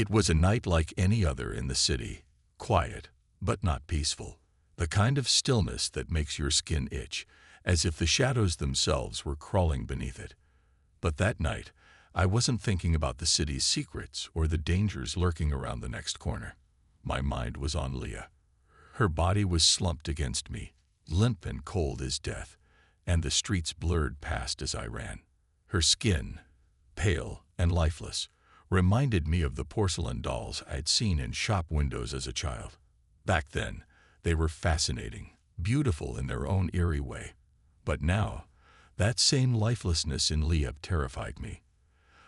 It was a night like any other in the city, quiet, but not peaceful. The kind of stillness that makes your skin itch, as if the shadows themselves were crawling beneath it. But that night, I wasn't thinking about the city's secrets or the dangers lurking around the next corner. My mind was on Leah. Her body was slumped against me, limp and cold as death, and the streets blurred past as I ran. Her skin, pale and lifeless, reminded me of the porcelain dolls I'd seen in shop windows as a child. Back then, they were fascinating, beautiful in their own eerie way. But now, that same lifelessness in Leah terrified me.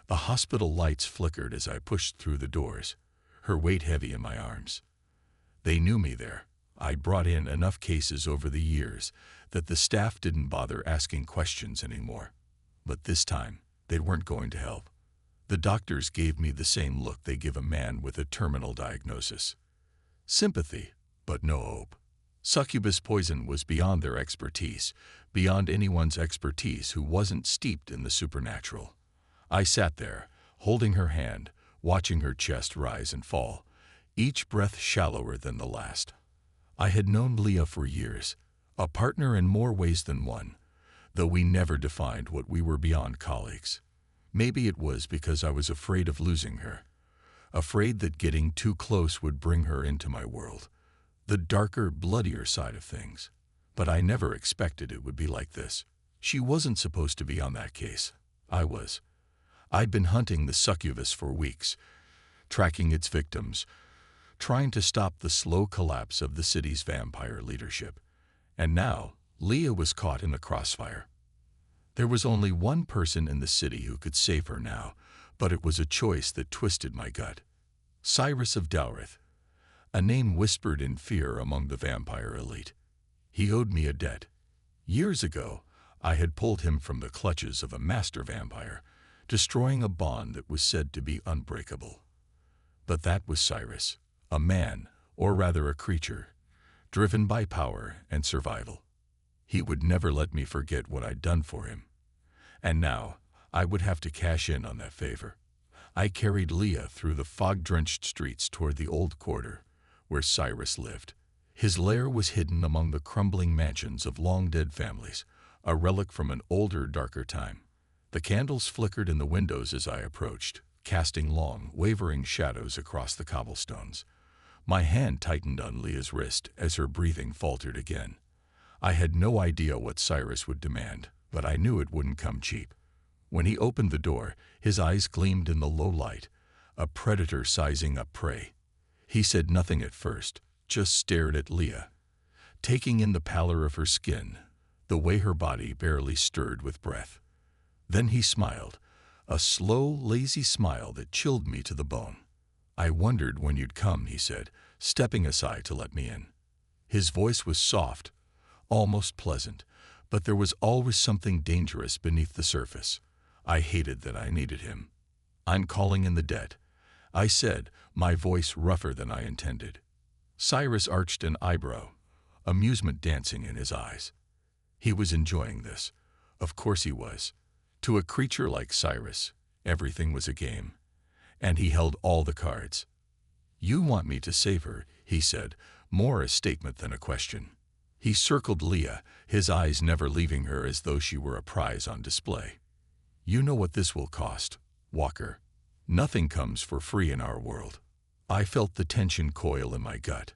The hospital lights flickered as I pushed through the doors, her weight heavy in my arms. They knew me there. I'd brought in enough cases over the years that the staff didn't bother asking questions anymore. But this time, they weren't going to help. The doctors gave me the same look they give a man with a terminal diagnosis. Sympathy, but no hope. Succubus poison was beyond their expertise, beyond anyone's expertise who wasn't steeped in the supernatural. I sat there, holding her hand, watching her chest rise and fall, each breath shallower than the last. I had known Leah for years, a partner in more ways than one, though we never defined what we were beyond colleagues. Maybe it was because I was afraid of losing her, afraid that getting too close would bring her into my world, the darker, bloodier side of things. But I never expected it would be like this. She wasn't supposed to be on that case. I was. I'd been hunting the succubus for weeks, tracking its victims, trying to stop the slow collapse of the city's vampire leadership. And now, Leah was caught in the crossfire. There was only one person in the city who could save her now, but it was a choice that twisted my gut. Cyrus of Dalrith, a name whispered in fear among the vampire elite. He owed me a debt. Years ago, I had pulled him from the clutches of a master vampire, destroying a bond that was said to be unbreakable. But that was Cyrus, a man, or rather a creature, driven by power and survival. He would never let me forget what I'd done for him. And now, I would have to cash in on that favor. I carried Leah through the fog-drenched streets toward the old quarter, where Cyrus lived. His lair was hidden among the crumbling mansions of long-dead families, a relic from an older, darker time. The candles flickered in the windows as I approached, casting long, wavering shadows across the cobblestones. My hand tightened on Leah's wrist as her breathing faltered again. I had no idea what Cyrus would demand, but I knew it wouldn't come cheap. When he opened the door, his eyes gleamed in the low light, a predator sizing up prey. He said nothing at first, just stared at Leah, taking in the pallor of her skin, the way her body barely stirred with breath. Then he smiled, a slow, lazy smile that chilled me to the bone. "I wondered when you'd come," he said, stepping aside to let me in. His voice was soft, almost pleasant, but there was always something dangerous beneath the surface. I hated that I needed him. "I'm calling in the debt," I said, my voice rougher than I intended. Cyrus arched an eyebrow, amusement dancing in his eyes. He was enjoying this. Of course he was. To a creature like Cyrus, everything was a game. And he held all the cards. "You want me to save her," he said, more a statement than a question. He circled Leah, his eyes never leaving her as though she were a prize on display. "You know what this will cost, Walker. Nothing comes for free in our world." I felt the tension coil in my gut,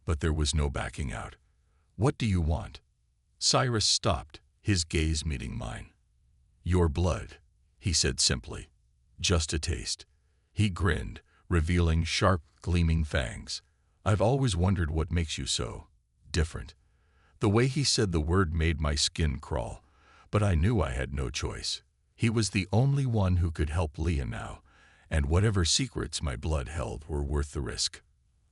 but there was no backing out. "What do you want?" Cyrus stopped, his gaze meeting mine. "Your blood," he said simply. "Just a taste." He grinned, revealing sharp, gleaming fangs. "I've always wondered what makes you so different." The way he said the word made my skin crawl, but I knew I had no choice. He was the only one who could help Leah now, and whatever secrets my blood held were worth the risk.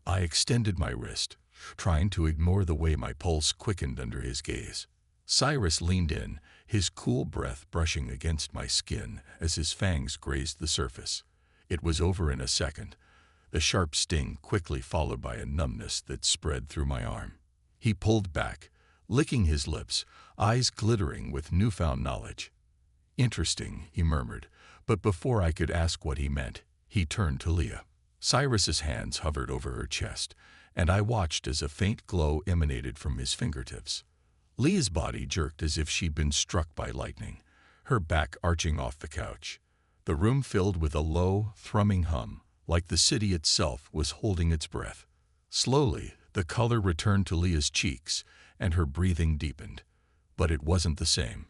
I extended my wrist, trying to ignore the way my pulse quickened under his gaze. Cyrus leaned in, his cool breath brushing against my skin as his fangs grazed the surface. It was over in a second, the sharp sting quickly followed by a numbness that spread through my arm. He pulled back, licking his lips, eyes glittering with newfound knowledge. "Interesting," he murmured, but before I could ask what he meant, he turned to Leah. Cyrus's hands hovered over her chest, and I watched as a faint glow emanated from his fingertips. Leah's body jerked as if she'd been struck by lightning, her back arching off the couch. The room filled with a low, thrumming hum, like the city itself was holding its breath. Slowly, the color returned to Leah's cheeks, and her breathing deepened. But it wasn't the same.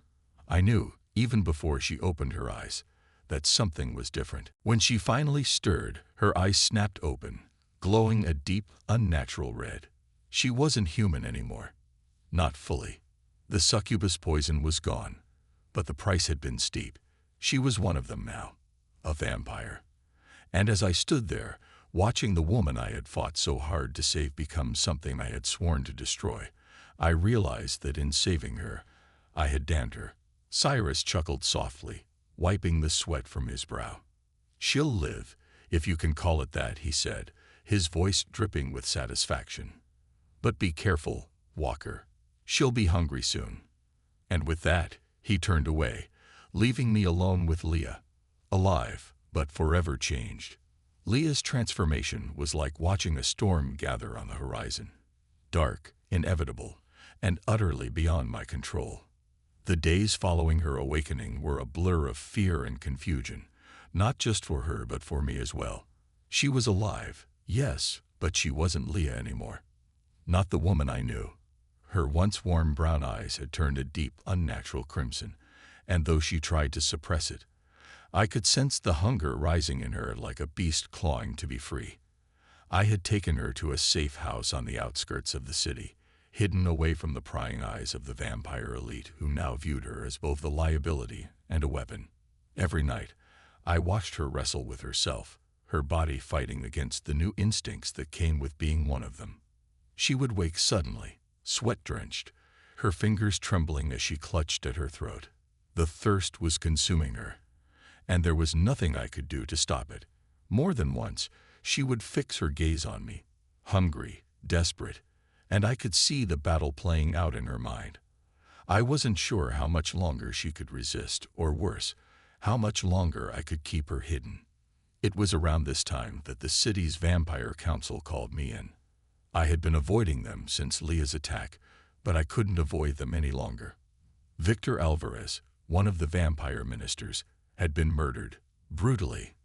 I knew, even before she opened her eyes, that something was different. When she finally stirred, her eyes snapped open, glowing a deep, unnatural red. She wasn't human anymore. Not fully. The succubus poison was gone, but the price had been steep. She was one of them now, a vampire. And as I stood there, watching the woman I had fought so hard to save become something I had sworn to destroy, I realized that in saving her, I had damned her. Cyrus chuckled softly, wiping the sweat from his brow. "She'll live, if you can call it that," he said, his voice dripping with satisfaction. "But be careful, Walker. She'll be hungry soon." And with that, he turned away, leaving me alone with Leah, alive, but forever changed. Leah's transformation was like watching a storm gather on the horizon. Dark, inevitable, and utterly beyond my control. The days following her awakening were a blur of fear and confusion, not just for her but for me as well. She was alive, yes, but she wasn't Leah anymore. Not the woman I knew. Her once warm brown eyes had turned a deep, unnatural crimson, and though she tried to suppress it, I could sense the hunger rising in her like a beast clawing to be free. I had taken her to a safe house on the outskirts of the city, hidden away from the prying eyes of the vampire elite who now viewed her as both a liability and a weapon. Every night, I watched her wrestle with herself, her body fighting against the new instincts that came with being one of them. She would wake suddenly, sweat-drenched, her fingers trembling as she clutched at her throat. The thirst was consuming her, and there was nothing I could do to stop it. More than once, she would fix her gaze on me, hungry, desperate, and I could see the battle playing out in her mind. I wasn't sure how much longer she could resist, or worse, how much longer I could keep her hidden. It was around this time that the city's vampire council called me in. I had been avoiding them since Leah's attack, but I couldn't avoid them any longer. Victor Alvarez, one of the vampire ministers, had been murdered, brutally.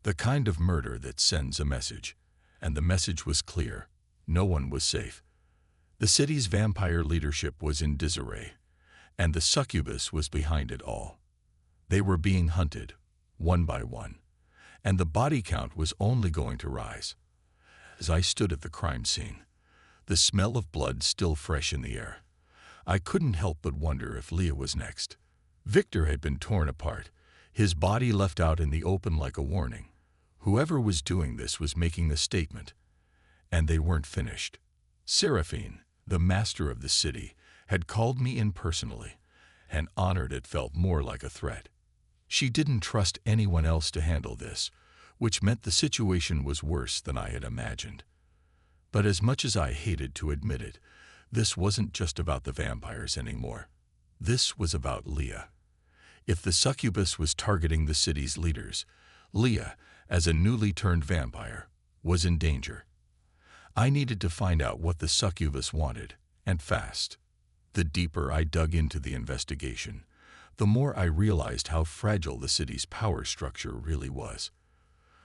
The kind of murder that sends a message, and the message was clear. No one was safe. The city's vampire leadership was in disarray, and the succubus was behind it all. They were being hunted, one by one, and the body count was only going to rise. As I stood at the crime scene, the smell of blood still fresh in the air, I couldn't help but wonder if Leah was next. Victor had been torn apart, his body left out in the open like a warning. Whoever was doing this was making a statement, and they weren't finished. Seraphine, the master of the city, had called me in personally, and honored it felt more like a threat. She didn't trust anyone else to handle this, which meant the situation was worse than I had imagined. But as much as I hated to admit it, this wasn't just about the vampires anymore. This was about Leah. If the succubus was targeting the city's leaders, Leah, as a newly turned vampire, was in danger. I needed to find out what the succubus wanted, and fast. The deeper I dug into the investigation, the more I realized how fragile the city's power structure really was.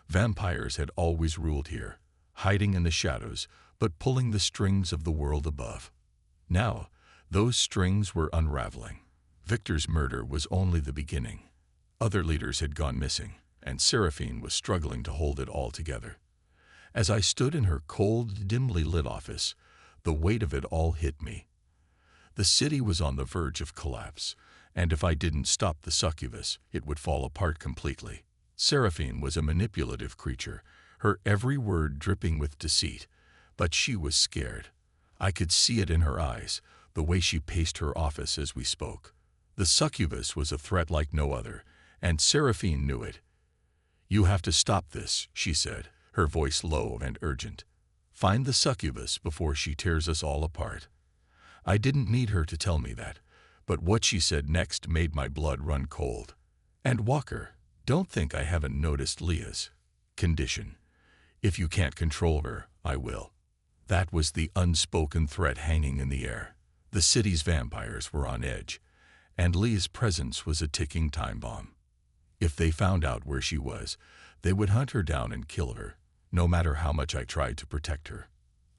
Vampires had always ruled here, hiding in the shadows, but pulling the strings of the world above. Now, those strings were unraveling. Victor's murder was only the beginning. Other leaders had gone missing, and Seraphine was struggling to hold it all together. As I stood in her cold, dimly lit office, the weight of it all hit me. The city was on the verge of collapse, and if I didn't stop the succubus, it would fall apart completely. Seraphine was a manipulative creature, her every word dripping with deceit, but she was scared. I could see it in her eyes, the way she paced her office as we spoke. The succubus was a threat like no other, and Seraphine knew it. "You have to stop this," she said, her voice low and urgent. "Find the succubus before she tears us all apart." I didn't need her to tell me that, but what she said next made my blood run cold. "And Walker, don't think I haven't noticed Leah's condition. If you can't control her, I will. That was the unspoken threat hanging in the air. The city's vampires were on edge, and Leah's presence was a ticking time bomb. If they found out where she was, they would hunt her down and kill her, no matter how much I tried to protect her.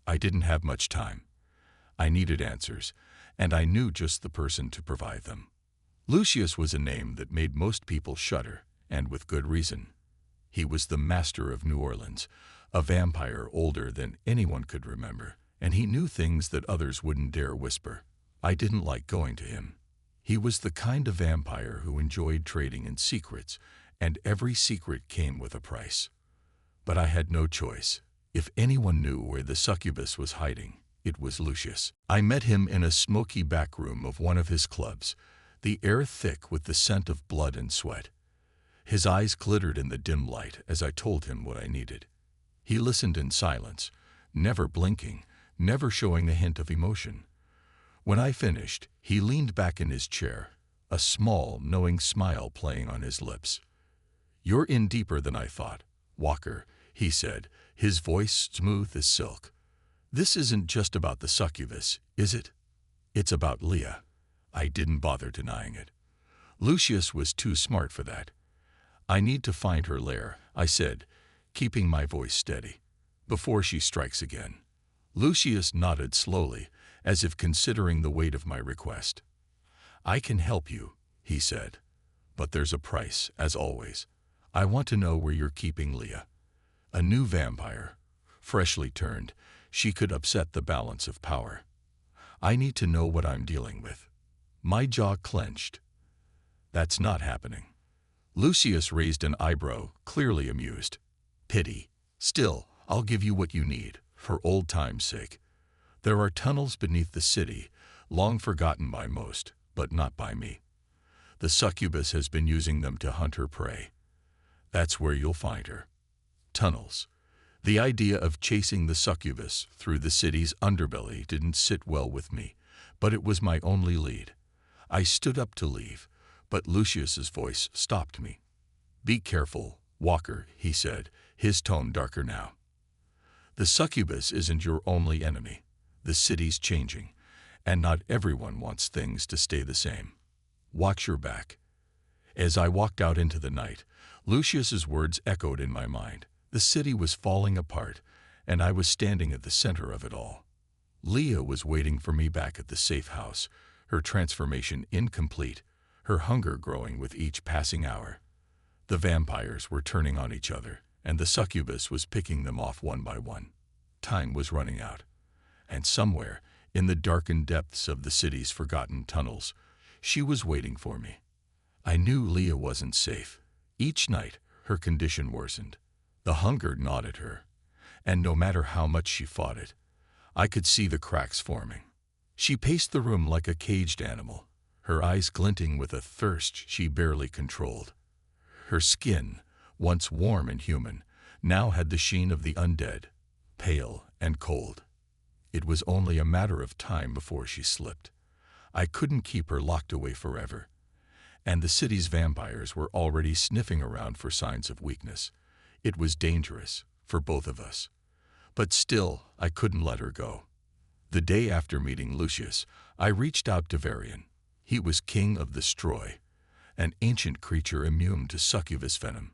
I didn't have much time. I needed answers, and I knew just the person to provide them. Lucius was a name that made most people shudder, and with good reason. He was the master of New Orleans, a vampire older than anyone could remember, and he knew things that others wouldn't dare whisper. I didn't like going to him. He was the kind of vampire who enjoyed trading in secrets, and every secret came with a price. But I had no choice. If anyone knew where the succubus was hiding, it was Lucius. I met him in a smoky back room of one of his clubs, the air thick with the scent of blood and sweat. His eyes glittered in the dim light as I told him what I needed. He listened in silence, never blinking, never showing a hint of emotion. When I finished, he leaned back in his chair, a small, knowing smile playing on his lips. "You're in deeper than I thought, Walker," he said, his voice smooth as silk. "This isn't just about the succubus, is it? It's about Leah." I didn't bother denying it. Lucius was too smart for that. "I need to find her lair," I said, keeping my voice steady, "before she strikes again." Lucius nodded slowly, as if considering the weight of my request. "I can help you," he said, "but there's a price, as always. I want to know where you're keeping Leah. A new vampire, freshly turned, she could upset the balance of power. I need to know what I'm dealing with." My jaw clenched. "That's not happening." Lucius raised an eyebrow, clearly amused. "Pity. Still, I'll give you what you need, for old time's sake. There are tunnels beneath the city, long forgotten by most, but not by me. The succubus has been using them to hunt her prey. That's where you'll find her. Tunnels. The idea of chasing the succubus through the city's underbelly didn't sit well with me, but it was my only lead. I stood up to leave, but Lucius's voice stopped me. "Be careful, Walker," he said, his tone darker now. "The succubus isn't your only enemy. The city's changing, and not everyone wants things to stay the same. Watch your back." As I walked out into the night, Lucius's words echoed in my mind. The city was falling apart, and I was standing at the center of it all. Leah was waiting for me back at the safe house, her transformation incomplete, her hunger growing with each passing hour. The vampires were turning on each other, and the succubus was picking them off one by one. Time was running out. And somewhere, in the darkened depths of the city's forgotten tunnels, she was waiting for me. I knew Leah wasn't safe. Each night, her condition worsened. The hunger gnawed at her, and no matter how much she fought it, I could see the cracks forming. She paced the room like a caged animal, her eyes glinting with a thirst she barely controlled. Her skin, once warm and human, now had the sheen of the undead, pale and cold. It was only a matter of time before she slipped. I couldn't keep her locked away forever. And the city's vampires were already sniffing around for signs of weakness. It was dangerous, for both of us. But still, I couldn't let her go. The day after meeting Lucius, I reached out to Varian. He was king of the Stroi, an ancient creature immune to succubus venom.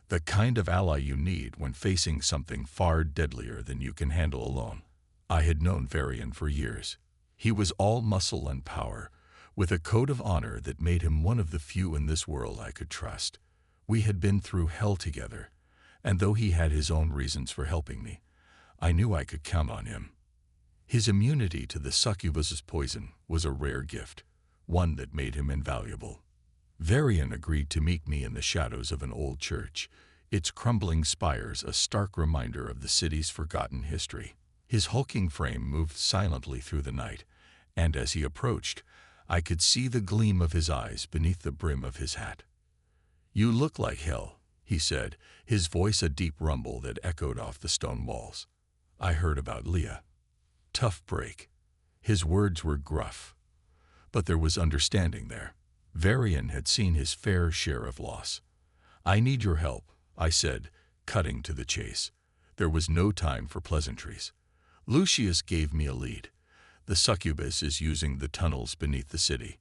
The kind of ally you need when facing something far deadlier than you can handle alone. I had known Varian for years. He was all muscle and power, with a code of honor that made him one of the few in this world I could trust. We had been through hell together, and though he had his own reasons for helping me, I knew I could count on him. His immunity to the succubus's poison was a rare gift, one that made him invaluable. Varian agreed to meet me in the shadows of an old church, its crumbling spires a stark reminder of the city's forgotten history. His hulking frame moved silently through the night, and as he approached, I could see the gleam of his eyes beneath the brim of his hat. "You look like hell," he said, his voice a deep rumble that echoed off the stone walls. "I heard about Leah. Tough break." His words were gruff, but there was understanding there. Varian had seen his fair share of loss. "I need your help," I said, cutting to the chase. There was no time for pleasantries. Lucius gave me a lead. The succubus is using the tunnels beneath the city.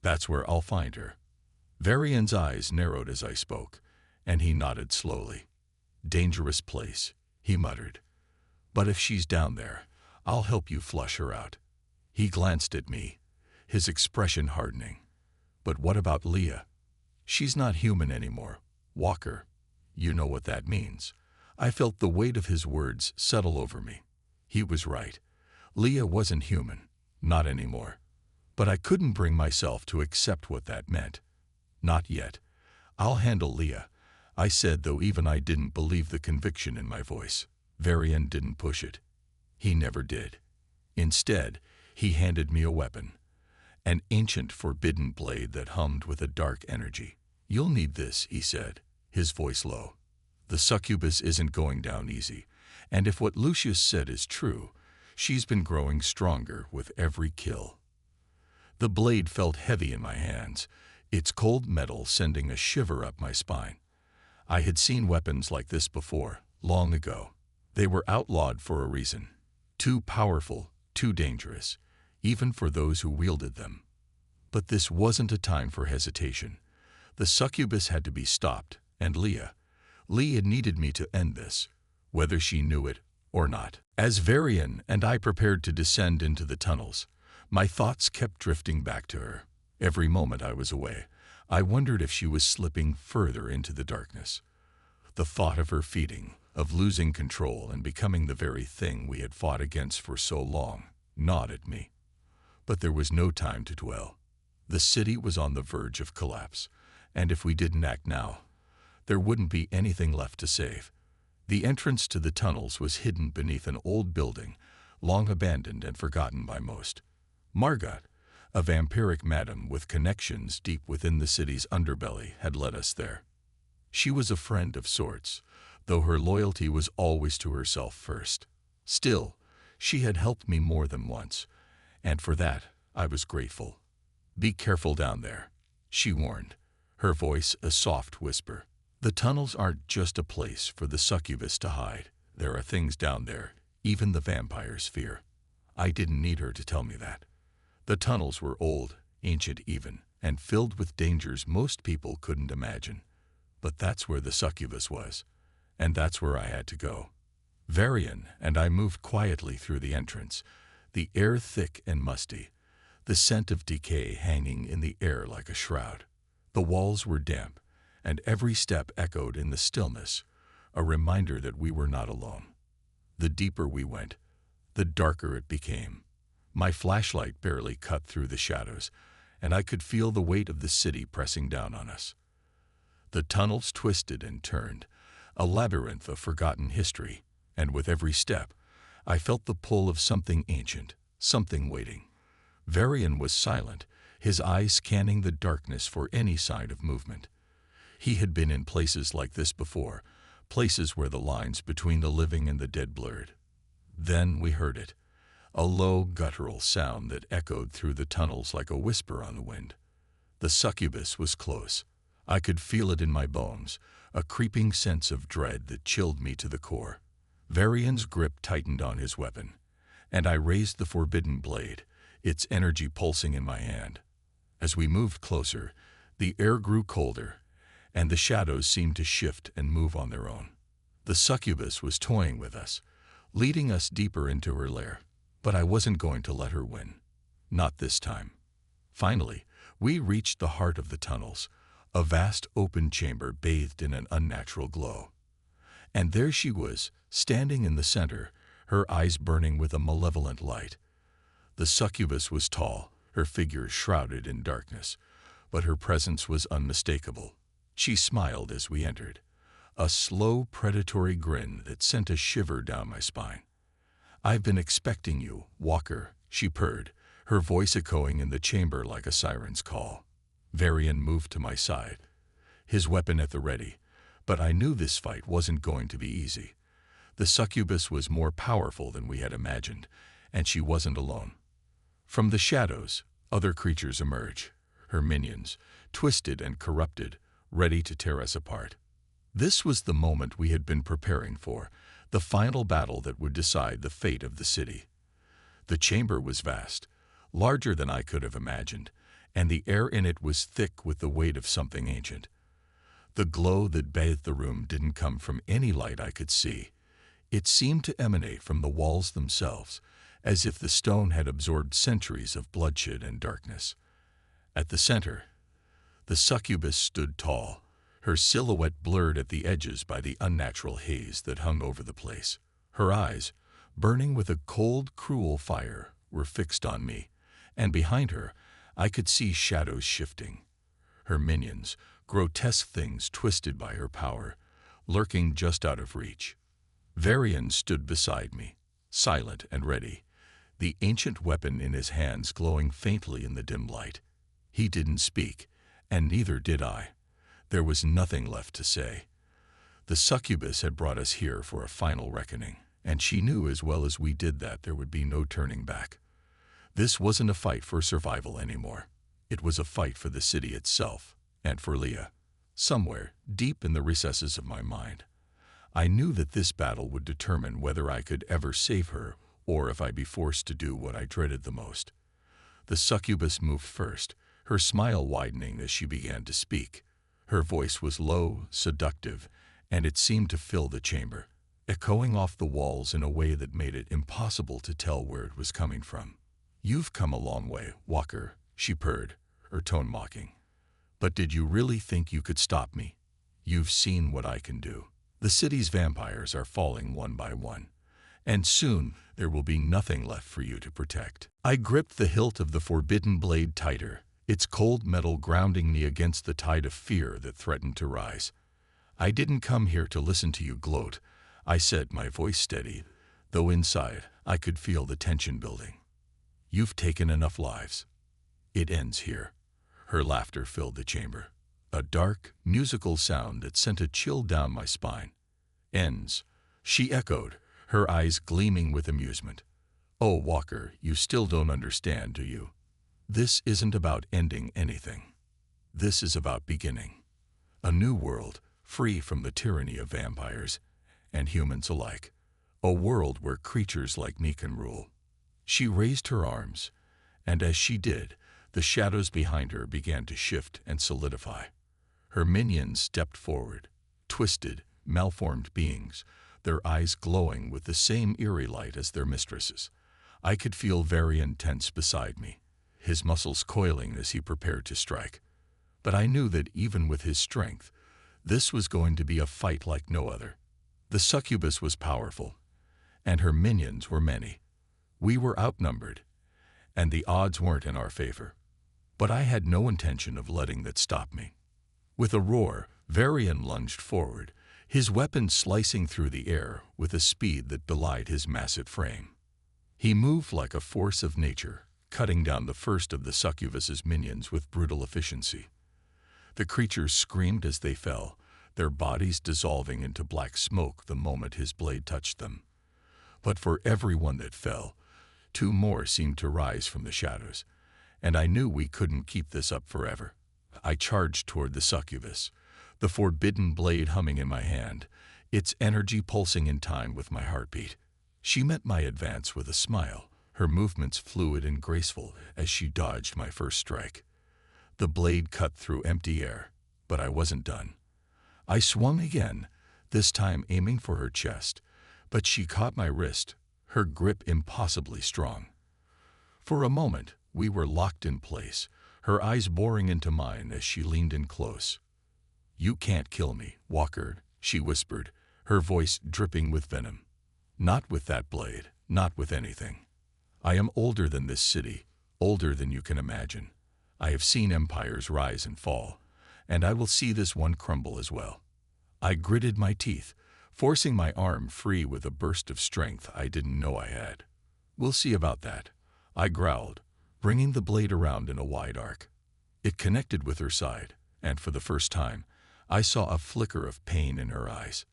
That's where I'll find her. Varian's eyes narrowed as I spoke, and he nodded slowly. Dangerous place, he muttered. But if she's down there, I'll help you flush her out. He glanced at me, his expression hardening. But what about Leah? She's not human anymore. Walker, you know what that means. I felt the weight of his words settle over me. He was right. Leah wasn't human, not anymore. But I couldn't bring myself to accept what that meant. Not yet. I'll handle Leah, I said, though even I didn't believe the conviction in my voice. Varian didn't push it. He never did. Instead, he handed me a weapon. An ancient forbidden blade that hummed with a dark energy. You'll need this, he said, his voice low. The succubus isn't going down easy, and if what Lucius said is true, she's been growing stronger with every kill. The blade felt heavy in my hands, its cold metal sending a shiver up my spine. I had seen weapons like this before, long ago. They were outlawed for a reason. Too powerful, too dangerous, even for those who wielded them. But this wasn't a time for hesitation. The succubus had to be stopped, and Leah needed me to end this, whether she knew it or not. As Varian and I prepared to descend into the tunnels, my thoughts kept drifting back to her. Every moment I was away, I wondered if she was slipping further into the darkness. The thought of her feeding, of losing control and becoming the very thing we had fought against for so long, gnawed at me. But there was no time to dwell. The city was on the verge of collapse, and if we didn't act now, there wouldn't be anything left to save. The entrance to the tunnels was hidden beneath an old building, long abandoned and forgotten by most. Margot, a vampiric madam with connections deep within the city's underbelly, had led us there. She was a friend of sorts, though her loyalty was always to herself first. Still, she had helped me more than once, and for that I was grateful. Be careful down there, she warned, her voice a soft whisper. The tunnels aren't just a place for the succubus to hide. There are things down there even the vampires fear. I didn't need her to tell me that. The tunnels were old, ancient even, and filled with dangers most people couldn't imagine. But that's where the succubus was, and that's where I had to go. Varian and I moved quietly through the entrance, the air thick and musty, the scent of decay hanging in the air like a shroud. The walls were damp, and every step echoed in the stillness, a reminder that we were not alone. The deeper we went, the darker it became. My flashlight barely cut through the shadows, and I could feel the weight of the city pressing down on us. The tunnels twisted and turned, a labyrinth of forgotten history, and with every step, I felt the pull of something ancient, something waiting. Varian was silent, his eyes scanning the darkness for any sign of movement. He had been in places like this before, places where the lines between the living and the dead blurred. Then we heard it, a low, guttural sound that echoed through the tunnels like a whisper on the wind. The succubus was close. I could feel it in my bones, a creeping sense of dread that chilled me to the core. Varian's grip tightened on his weapon, and I raised the forbidden blade, its energy pulsing in my hand. As we moved closer, the air grew colder, and the shadows seemed to shift and move on their own. The succubus was toying with us, leading us deeper into her lair. But I wasn't going to let her win. Not this time. Finally, we reached the heart of the tunnels, a vast open chamber bathed in an unnatural glow. And there she was, standing in the center, her eyes burning with a malevolent light. The succubus was tall, her figure shrouded in darkness, but her presence was unmistakable. She smiled as we entered, a slow, predatory grin that sent a shiver down my spine. "I've been expecting you, Walker," she purred, her voice echoing in the chamber like a siren's call. Varian moved to my side, his weapon at the ready, but I knew this fight wasn't going to be easy. The succubus was more powerful than we had imagined, and she wasn't alone. From the shadows, other creatures emerged, her minions, twisted and corrupted, ready to tear us apart. This was the moment we had been preparing for, the final battle that would decide the fate of the city. The chamber was vast, larger than I could have imagined, and the air in it was thick with the weight of something ancient. The glow that bathed the room didn't come from any light I could see. It seemed to emanate from the walls themselves, as if the stone had absorbed centuries of bloodshed and darkness. At the center, the succubus stood tall, her silhouette blurred at the edges by the unnatural haze that hung over the place. Her eyes, burning with a cold, cruel fire, were fixed on me, and behind her I could see shadows shifting. Her minions, grotesque things twisted by her power, lurking just out of reach. Varian stood beside me, silent and ready, the ancient weapon in his hands glowing faintly in the dim light. He didn't speak, and neither did I. There was nothing left to say. The succubus had brought us here for a final reckoning, and she knew as well as we did that there would be no turning back. This wasn't a fight for survival anymore. It was a fight for the city itself, and for Leah. Somewhere, deep in the recesses of my mind, I knew that this battle would determine whether I could ever save her or if I'd be forced to do what I dreaded the most. The succubus moved first, her smile widening as she began to speak. Her voice was low, seductive, and it seemed to fill the chamber, echoing off the walls in a way that made it impossible to tell where it was coming from. "You've come a long way, Walker," she purred, her tone mocking. "But did you really think you could stop me? You've seen what I can do. The city's vampires are falling one by one, and soon there will be nothing left for you to protect." I gripped the hilt of the forbidden blade tighter, its cold metal grounding me against the tide of fear that threatened to rise. "I didn't come here to listen to you gloat," I said, my voice steady, though inside I could feel the tension building. "You've taken enough lives. It ends here." Her laughter filled the chamber, a dark, musical sound that sent a chill down my spine. "Ends," she echoed, her eyes gleaming with amusement. "Oh, Walker, you still don't understand, do you? This isn't about ending anything. This is about beginning. A new world, free from the tyranny of vampires and humans alike. A world where creatures like me can rule." She raised her arms, and as she did, the shadows behind her began to shift and solidify. Her minions stepped forward, twisted, malformed beings, their eyes glowing with the same eerie light as their mistresses. I could feel Varian tense beside me, his muscles coiling as he prepared to strike. But I knew that even with his strength, this was going to be a fight like no other. The succubus was powerful, and her minions were many. We were outnumbered, and the odds weren't in our favor. But I had no intention of letting that stop me. With a roar, Varian lunged forward, his weapon slicing through the air with a speed that belied his massive frame. He moved like a force of nature, cutting down the first of the succubus's minions with brutal efficiency. The creatures screamed as they fell, their bodies dissolving into black smoke the moment his blade touched them. But for every one that fell, two more seemed to rise from the shadows, and I knew we couldn't keep this up forever. I charged toward the succubus, the forbidden blade humming in my hand, its energy pulsing in time with my heartbeat. She met my advance with a smile, her movements fluid and graceful as she dodged my first strike. The blade cut through empty air, but I wasn't done. I swung again, this time aiming for her chest, but she caught my wrist, her grip impossibly strong. For a moment, we were locked in place, her eyes boring into mine as she leaned in close. "You can't kill me, Walker," she whispered, her voice dripping with venom. "Not with that blade, not with anything. I am older than this city, older than you can imagine. I have seen empires rise and fall, and I will see this one crumble as well." I gritted my teeth, forcing my arm free with a burst of strength I didn't know I had. "We'll see about that," I growled, bringing the blade around in a wide arc. It connected with her side, and for the first time, I saw a flicker of pain in her eyes.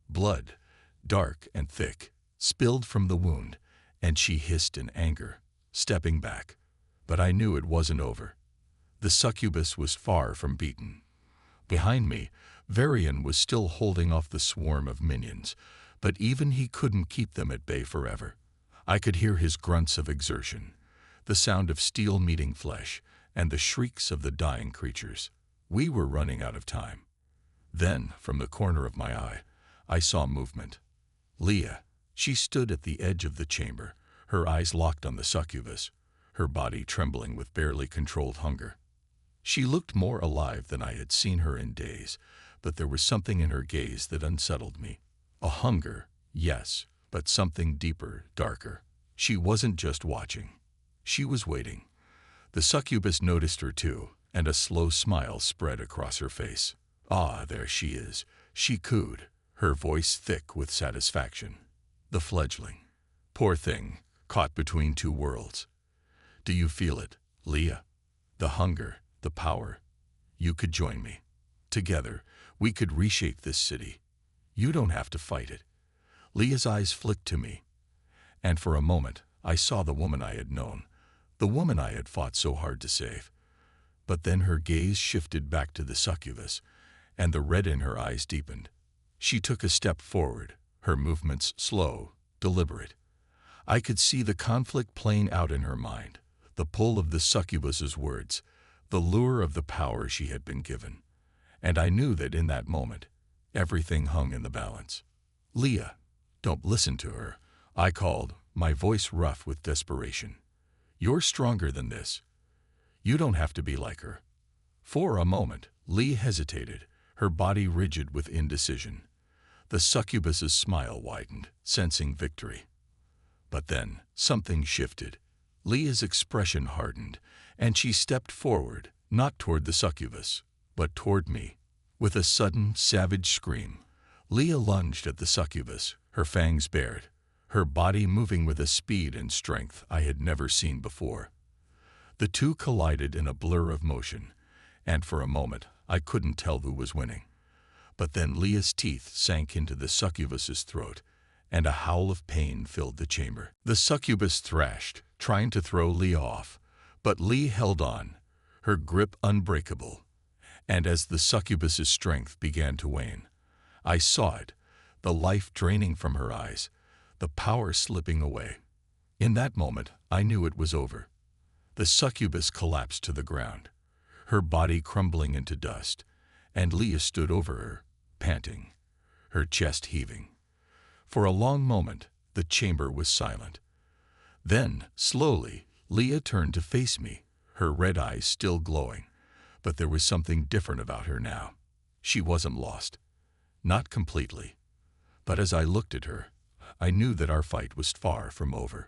Blood, dark and thick, spilled from the wound, and she hissed in anger, stepping back. But I knew it wasn't over. The succubus was far from beaten. Behind me, Varian was still holding off the swarm of minions, but even he couldn't keep them at bay forever. I could hear his grunts of exertion, the sound of steel meeting flesh, and the shrieks of the dying creatures. We were running out of time. Then, from the corner of my eye, I saw movement. Leah. She stood at the edge of the chamber, her eyes locked on the succubus, her body trembling with barely controlled hunger. She looked more alive than I had seen her in days, but there was something in her gaze that unsettled me. A hunger, yes, but something deeper, darker. She wasn't just watching. She was waiting. The succubus noticed her too, and a slow smile spread across her face. "Ah, there she is," she cooed, her voice thick with satisfaction. The fledgling. Poor thing, caught between two worlds. Do you feel it, Leah? The hunger, the power. You could join me. Together, we could reshape this city. You don't have to fight it. Leah's eyes flicked to me, and for a moment I saw the woman I had known, the woman I had fought so hard to save. But then her gaze shifted back to the succubus, and the red in her eyes deepened. She took a step forward, her movements slow, deliberate. I could see the conflict playing out in her mind, the pull of the succubus's words, the lure of the power she had been given. And I knew that in that moment, everything hung in the balance. "Leah, don't listen to her," I called, my voice rough with desperation. "You're stronger than this. You don't have to be like her." For a moment, Leah hesitated, her body rigid with indecision. The succubus's smile widened, sensing victory. But then, something shifted. Leah's expression hardened, and she stepped forward, not toward the succubus, but toward me. With a sudden, savage scream, Leah lunged at the succubus, her fangs bared, her body moving with a speed and strength I had never seen before. The two collided in a blur of motion, and for a moment I couldn't tell who was winning. But then Leah's teeth sank into the succubus's throat, and a howl of pain filled the chamber. The succubus thrashed, trying to throw Leah off, but Leah held on, her grip unbreakable. And as the succubus's strength began to wane, I saw it, the life draining from her eyes, the power slipping away. In that moment, I knew it was over. The succubus collapsed to the ground, her body crumbling into dust, and Leah stood over her, panting, her chest heaving. For a long moment, the chamber was silent. Then, slowly, Leah turned to face me, her red eyes still glowing. But there was something different about her now. She wasn't lost. Not completely. But as I looked at her, I knew that our fight was far from over.